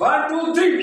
1 2 3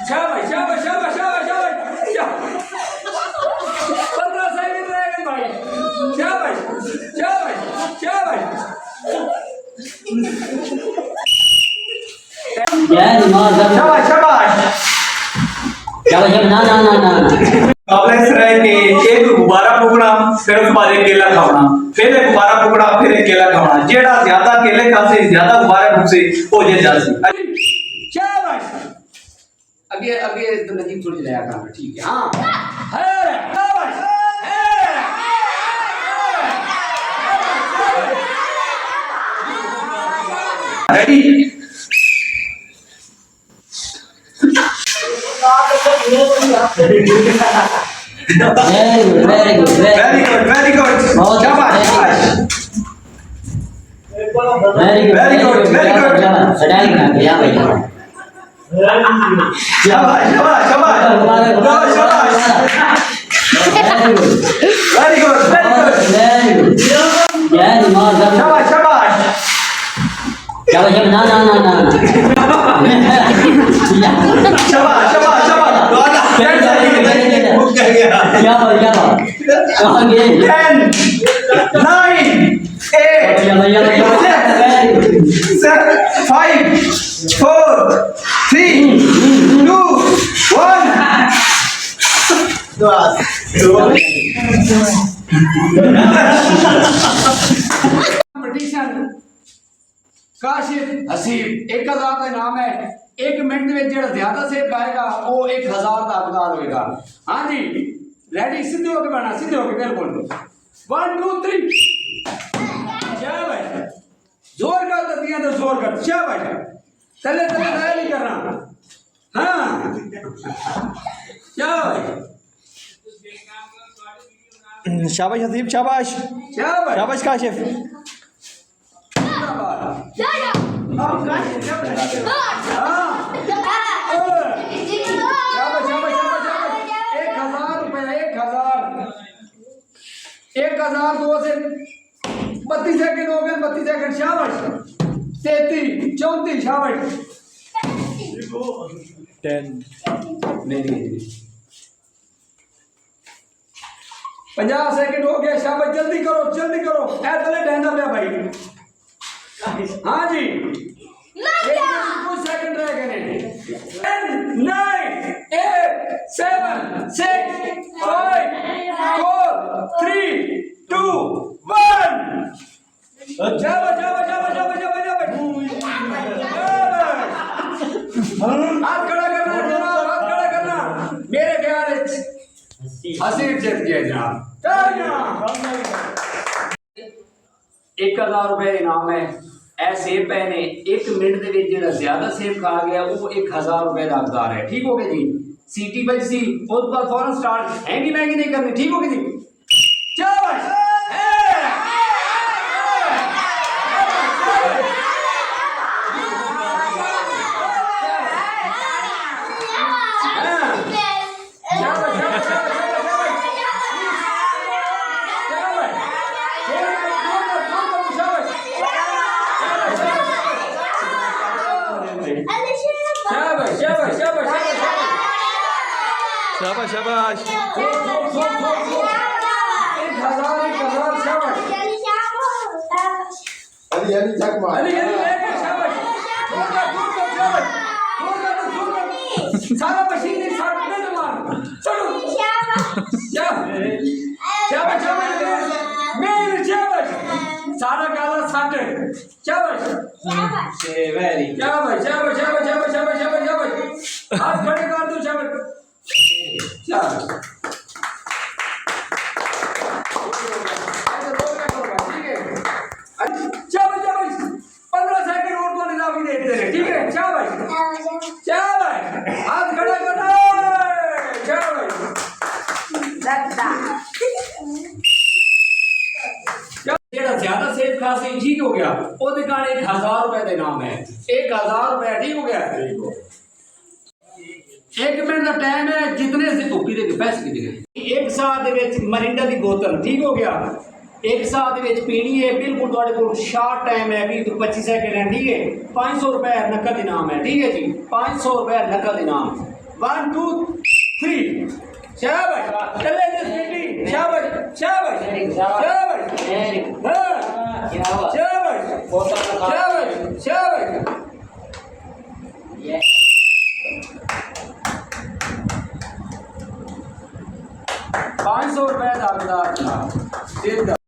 शाबाश शाबाश शाबाश शाबाश शाबाश शाबाश 15 सेकंड रह गए भाई शाबाश शाबाश शाबाश शाबाश शाबाश शाबाश ना ना ना ना कॉम्प्लेक्स रह के एक गुब्बारा फूकना फिर उसके बाद एक केला खाना फिर एक गुब्बारा फूकना फिर एक केला खाना जेड़ा ज्यादा केले खासे ज्यादा गुब्बारे फूकसे हो जे जासी शाबाश अभी तो नजीब थोड़ी चलाया काम ठीक है हाँ है शाबाश ready very good very good शाबाश शाबाश वेरी गुड स्टाइल बना दिया भाई शाबाश शाबाश शाबाश शाबाश वेरी गुड क्या दिमाग शाबाश शाबाश शाबाश ना ना ना ना शाबाश शाबाश शाबाश क्या बात कहाँ गए 10 9 8 7 5 4 3 2 कंपटीशन काशिफ हसीब 1000 का इनाम है 1 मिनट में जेड़ा ज्यादा सेब खाएगा वो 1000 का हकदार होएगा हाँ जी रेडी सीधे होके बना सीधे होके बिल्कुल 1 2 3 शाबाश जोर का तो दिया तो जोर कर शाबाश तले तले नहीं करना हाँ शाबाश शाबाश हसीब शाबाश शाबाश शाबाश काशिफ एक हजार 2 से 32 सेकंड हो गए 32 सेकंड शाबाश 33 34 शाबाश 10 नहीं 50 सेकंड हो गया शाबाश जल्दी करो ऐसे ढहना पे भाई हाँ जी कुछ सेकंड रह गए 10 9 8 7 6 5 4 3 2 1 जाओ हाथ खड़ा करना जनाब हाथ खड़ा करना मेरे ख्याल है हसीब जीत गया जनाब 1000 रुपए इनाम है ए सेब पे ने 1 मिनट ਦੇ ਵਿੱਚ ਜਿਹੜਾ ਜ਼ਿਆਦਾ ਸੇਬ ਖਾ ਗਿਆ ਉਹ 1000 रुपए ਦਾ ਹੱਕਦਾਰ है ठीक हो गया जी सीटी बजती उसके बाद फौरन स्टार्ट हैंगी महंगी नहीं करनी ठीक हो गया जी शाबाश शाबाश शाबाश 1000 शाबाश अली चकमा सारा मशीन एक साथ में मार चलो शाबाश मेरे शाबाश सारा काला साठ शाबाश वेरी शाबाश हाथ खड़े कर दो शाबाश शाबाश 15 सेकंड और तो निजामी देते रहे, ठीक है। शाबाश शाबाश, हाथ खड़ा करो, शाबाश। जेड़ा ज्यादा सेब खा से ठीक हो गया, ओदे कान 1000 रुपए दे नाम है, 1000 रुपए, ठीक हो गया। 1 मिनट का टाइम है, जितने से धुप्पी दे पैसे कितने गए। 1 साल दे विच मरिंडा दी बोतल, ठीक हो गया। 1 साल दे विच पीनी है, बिल्कुल तुहाडे कोल शार्ट टाइम है, 20 तो 25 सेकंड है, ठीक है। 500 रुपए नकद इनाम है, ठीक है जी। 500 रुपए नकद इनाम। 1 2 3 शाबाश, चले दे बेटी, शाबाश शाबाश शाबाश, हाँ शाबाश शाबाश शाबाश। 500 रुपए का हकदार था।